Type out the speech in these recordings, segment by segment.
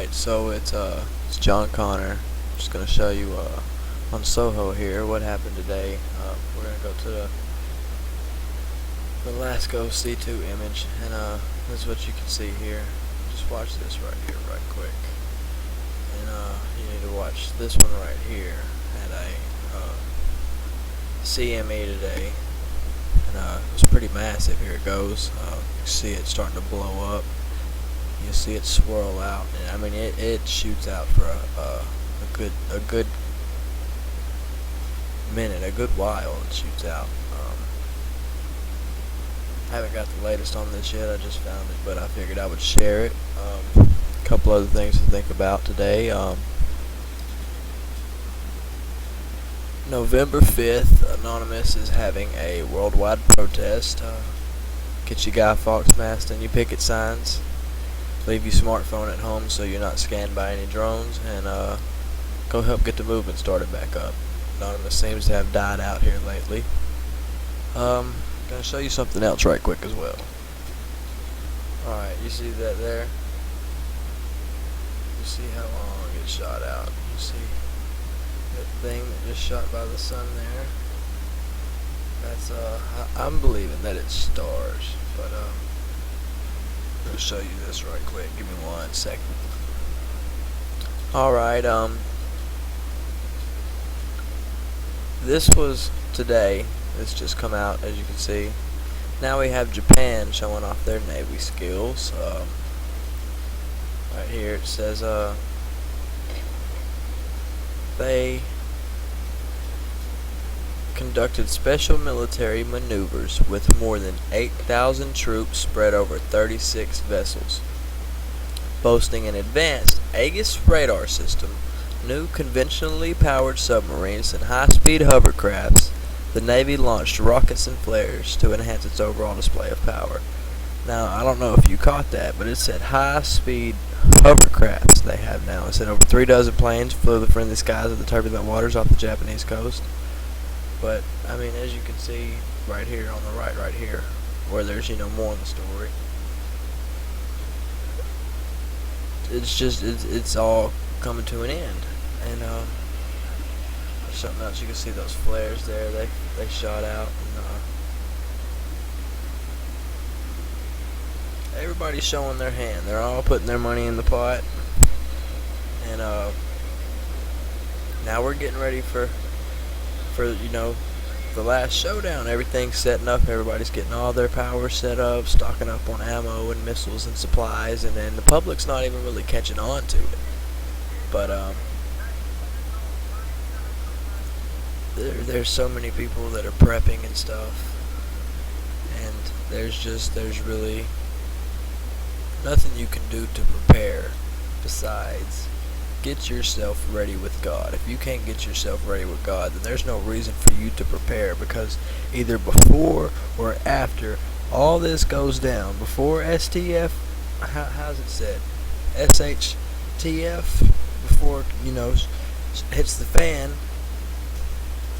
Alright, so it's John Connor. Just gonna show you on Soho here what happened today. We're gonna go to the Lasco C2 image, and this is what you can see here. Just watch this right here, right quick. And you need to watch this one right here. Had a CME today, and it was pretty massive. Here it goes. You can see it starting to blow up. You see it swirl out, and I mean it shoots out for a good minute, a good while. It shoots out. I haven't got the latest on this yet. I just found it, but I figured I would share it. A couple other things to think about today. November 5th, Anonymous is having a worldwide protest. Get your Guy Fawkes mask and your picket signs. Leave your smartphone at home so you're not scanned by any drones, and go help get the movement started back up. Anonymous seems to have died out here lately. Gonna show you something else right quick as well. Alright, you see that there? You see how long it shot out. You see that thing that just shot by the sun there? That's I'm believing that it's stars, but I'm gonna show you this right quick. Give me 1 second. Alright, this was today. It's just come out, as you can see. Now we have Japan showing off their Navy skills. Right here it says they conducted special military maneuvers with more than 8,000 troops spread over 36 vessels. Boasting an advanced Aegis radar system, new conventionally powered submarines, and high-speed hovercrafts, the Navy launched rockets and flares to enhance its overall display of power. Now, I don't know if you caught that, but it said high-speed hovercrafts they have now. It said over 3 dozen planes flew the friendly skies of the turbulent waters off the Japanese coast. But, I mean, as you can see right here on the right here, where there's, more in the story, it's just, it's all coming to an end. And, there's something else. You can see those flares there, they shot out. And, everybody's showing their hand. They're all putting their money in the pot. And, now we're getting ready for the last showdown. Everything's setting up. Everybody's getting all their power set up, stocking up on ammo and missiles and supplies, and then the public's not even really catching on to it. But there's so many people that are prepping and stuff, and there's really nothing you can do to prepare besides get yourself ready with God. If you can't get yourself ready with God, then there's no reason for you to prepare, because either before or after all this goes down, before STF, how's it said? SHTF, before hits the fan,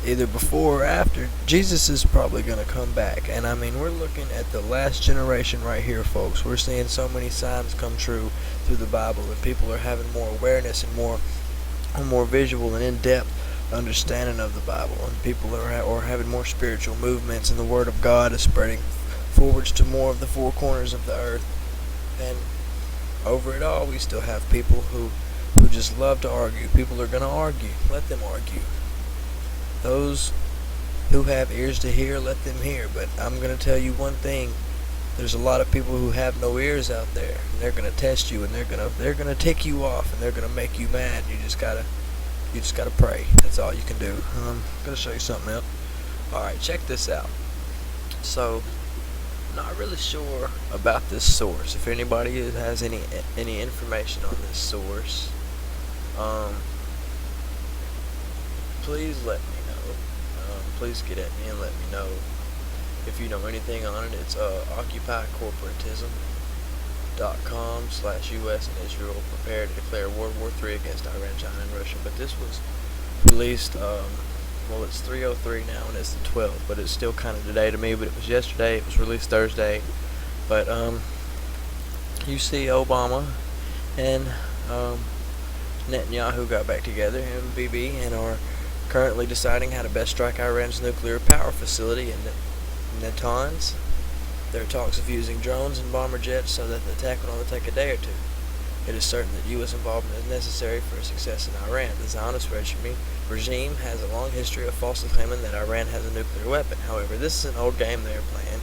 either before or after, Jesus is probably going to come back. And I mean, we're looking at the last generation right here, folks. We're seeing so many signs come true through the Bible, and people are having more awareness and more visual and in-depth understanding of the Bible, and people are having more spiritual movements, and the Word of God is spreading forwards to more of the four corners of the earth. And over it all, we still have people who just love to argue. People are going to argue. Let them argue. Those who have ears to hear, let them hear. But I'm going to tell you one thing. There's a lot of people who have no ears out there, and they're going to test you, and they're going to tick you off, and they're going to make you mad. You just gotta pray. That's all you can do. I'm going to show you something else. Alright, check this out. So, not really sure about this source. If anybody has any information on this source, please let me know. Please get at me and let me know if you know anything on it. It's occupycorporatism.com/US and Israel prepare to declare World War III against Iran, China, and Russia. But this was released, well, it's 3:03 now, and it's the 12th, but it's still kind of today to me. But it was yesterday. It was released Thursday. But you see Obama, and Netanyahu got back together, him and Bibi, and are currently deciding how to best strike Iran's nuclear power facility in Natanz. There are talks of using drones and bomber jets so that the attack will only take a day or two. It is certain that U.S. involvement is necessary for success in Iran. The Zionist regime has a long history of falsely claiming that Iran has a nuclear weapon. However, this is an old game they are playing,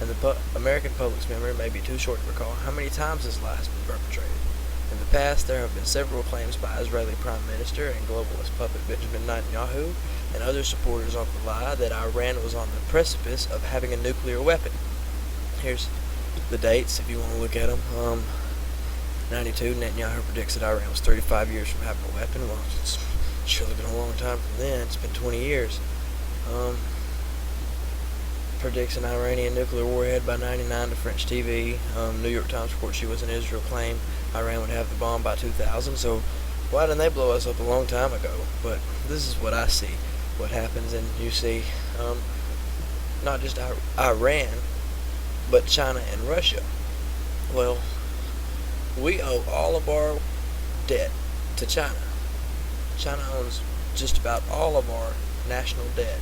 and the American public's memory may be too short to recall how many times this lie has been perpetrated. In the past, there have been several claims by Israeli Prime Minister and globalist puppet Benjamin Netanyahu and other supporters of the lie that Iran was on the precipice of having a nuclear weapon. Here's the dates if you want to look at them. 92, Netanyahu predicts that Iran was 35 years from having a weapon. Well, it's surely been a long time from then. It's been 20 years. Predicts an Iranian nuclear warhead by 99 to French TV. New York Times reports U.S. and Israel claim Iran would have the bomb by 2000. So why didn't they blow us up a long time ago? But this is what I see, what happens, and you see not just Iran, but China and Russia. Well, we owe all of our debt to China. China owns just about all of our national debt,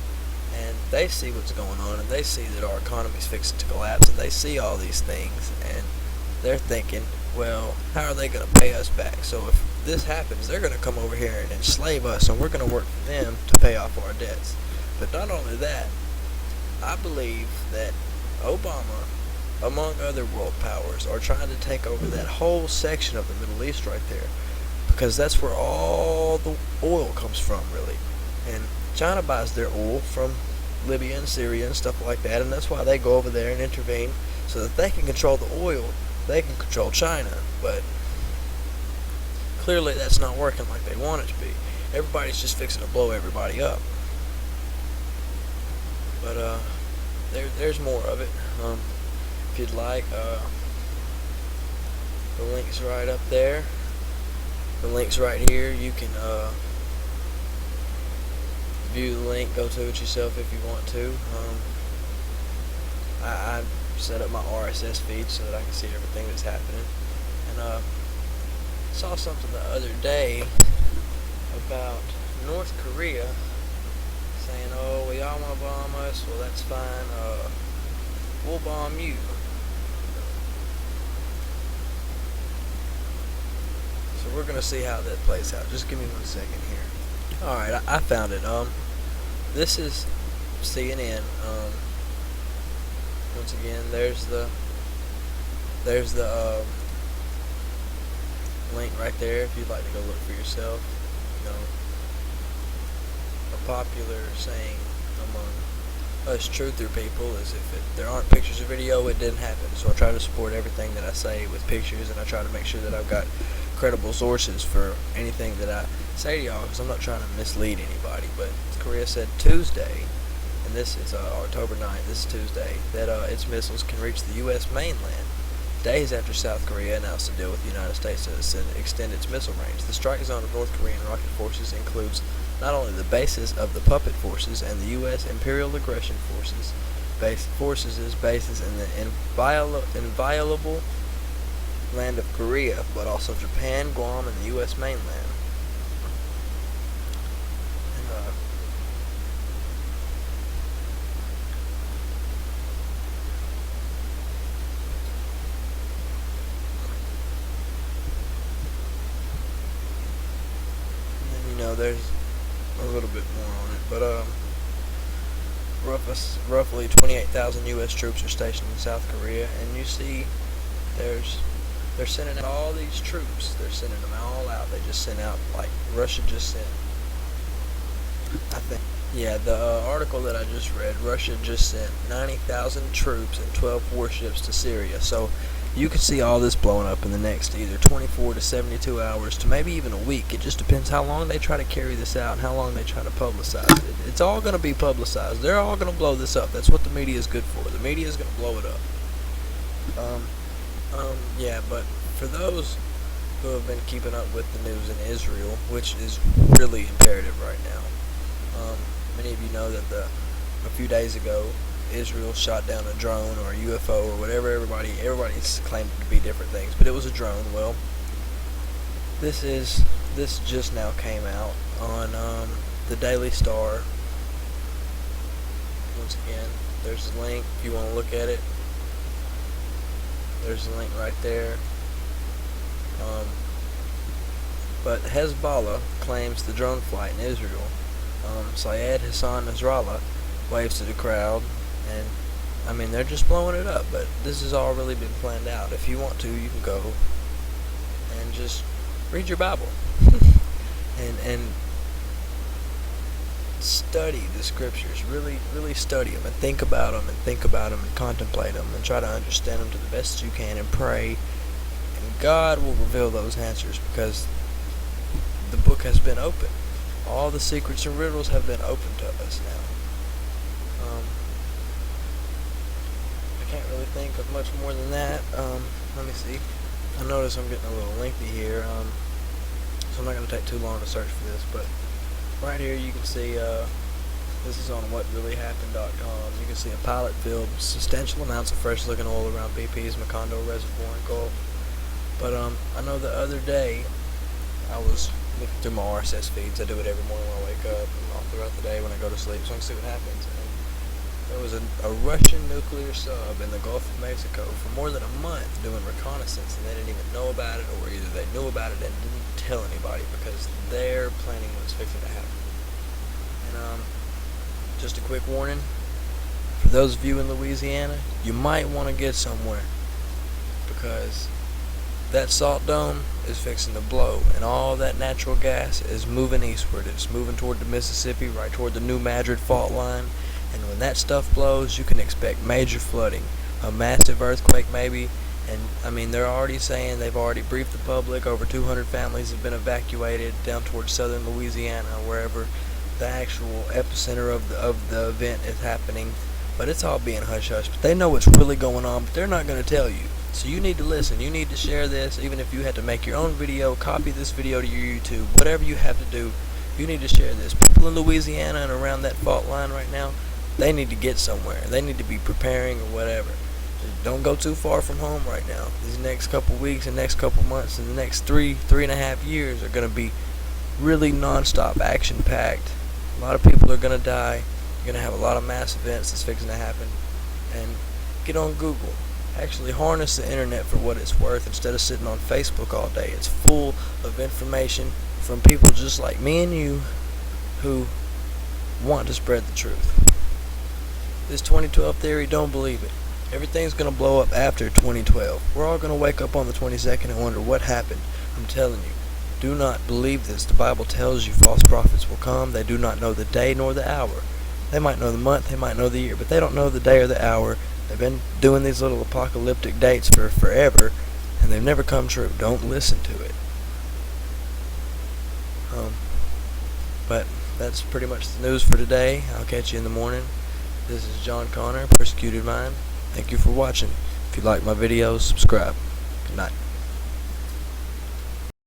and they see what's going on, and they see that our economy's fixing to collapse, and they see all these things, and they're thinking, well, how are they going to pay us back? So if this happens, they're going to come over here and enslave us, and we're going to work for them to pay off our debts. But not only that, I believe that Obama, among other world powers, are trying to take over that whole section of the Middle East right there, because that's where all the oil comes from, really. And China buys their oil from Libya and Syria and stuff like that, and that's why they go over there and intervene, so that they can control the oil, they can control China. But clearly that's not working like they want it to be. Everybody's just fixing to blow everybody up. But there's more of it. If you'd like, the link's right up there. The link's right here. You can view the link, go to it yourself if you want to. I set up my RSS feed so that I can see everything that's happening. And saw something the other day about North Korea saying, oh, well, y'all want to bomb us? Well, that's fine. We'll bomb you. So we're going to see how that plays out. Just give me 1 second here. Alright, I found it. This is CNN. Once again, there's the link right there if you'd like to go look for yourself. You know, a popular saying among us truther people is if there aren't pictures or video, it didn't happen. So I try to support everything that I say with pictures, and I try to make sure that I've got credible sources for anything that I say to y'all, because I'm not trying to mislead anybody. But Korea said Tuesday, and this is October 9th, this is Tuesday, that its missiles can reach the U.S. mainland, days after South Korea announced a deal with the United States to extend its missile range. The strike zone of North Korean rocket forces includes not only the bases of the puppet forces and the U.S. Imperial Aggression Forces, bases in the inviolable land of Korea, but also Japan, Guam, and the U.S. mainland. There's a little bit more on it, but roughly 28,000 U.S. troops are stationed in South Korea, and you see they're sending out all these troops. They're sending them all out. They just sent out, like Russia just sent, I think, yeah, the article that I just read, Russia just sent 90,000 troops and 12 warships to Syria. So you could see all this blowing up in the next either 24 to 72 hours to maybe even a week. It just depends how long they try to carry this out and how long they try to publicize it. It's all going to be publicized. They're all going to blow this up. That's what the media is good for. The media is going to blow it up. Yeah, but for those who have been keeping up with the news in Israel, which is really imperative right now, many of you know that a few days ago, Israel shot down a drone or a UFO or whatever. Everybody's claimed to be different things, but it was a drone. Well, This just now came out on the Daily Star. Once again, there's a link if you want to look at it. There's a link right there. But Hezbollah claims the drone flight in Israel. Syed Hassan Nasrallah waves to the crowd, and I mean, they're just blowing it up, but this has all really been planned out. If you want to, you can go and just read your Bible and study the scriptures. Really study them and think about them and contemplate them and try to understand them to the best you can and pray. And God will reveal those answers because the book has been opened. All the secrets and riddles have been opened to us now. I can't really think of much more than that. Let me see. I notice I'm getting a little lengthy here, so I'm not going to take too long to search for this, but right here you can see, this is on whatreallyhappened.com. You can see a pilot filled substantial amounts of fresh looking oil around BP's Macondo Reservoir in Gulf. But I know the other day I was looking through my RSS feeds. I do it every morning when I wake up and all throughout the day when I go to sleep, so I can see what happens. And there was a Russian nuclear sub in the Gulf of Mexico for more than a month doing reconnaissance, and they didn't even know about it, or either they knew about it and didn't tell anybody because they're planning what's fixing to happen. And just a quick warning, for those of you in Louisiana, you might want to get somewhere because that salt dome is fixing to blow, and all that natural gas is moving eastward. It's moving toward the Mississippi, right toward the New Madrid fault line. And when that stuff blows, you can expect major flooding, a massive earthquake maybe. And I mean, they're already saying they've already briefed the public. Over 200 families have been evacuated down towards southern Louisiana, wherever the actual epicenter of the event is happening. But it's all being hush-hush. But they know what's really going on, but they're not going to tell you. So you need to listen. You need to share this. Even if you had to make your own video, copy this video to your YouTube, whatever you have to do, you need to share this. People in Louisiana and around that fault line right now, they need to get somewhere. They need to be preparing or whatever. Don't go too far from home right now. These next couple weeks and next couple months and the next three and a half years are going to be really non-stop action-packed. A lot of people are going to die. You're going to have a lot of mass events that's fixing to happen. And get on Google. Actually harness the internet for what it's worth instead of sitting on Facebook all day. It's full of information from people just like me and you who want to spread the truth. This 2012 theory, don't believe it. Everything's going to blow up after 2012. We're all going to wake up on the 22nd and wonder what happened. I'm telling you, do not believe this. The Bible tells you false prophets will come. They do not know the day nor the hour. They might know the month, they might know the year, but they don't know the day or the hour. They've been doing these little apocalyptic dates for forever, and they've never come true. Don't listen to it. But that's pretty much the news for today. I'll catch you in the morning. This is John Connor, Persecuted Mind. Thank you for watching. If you like my videos, subscribe. Good night.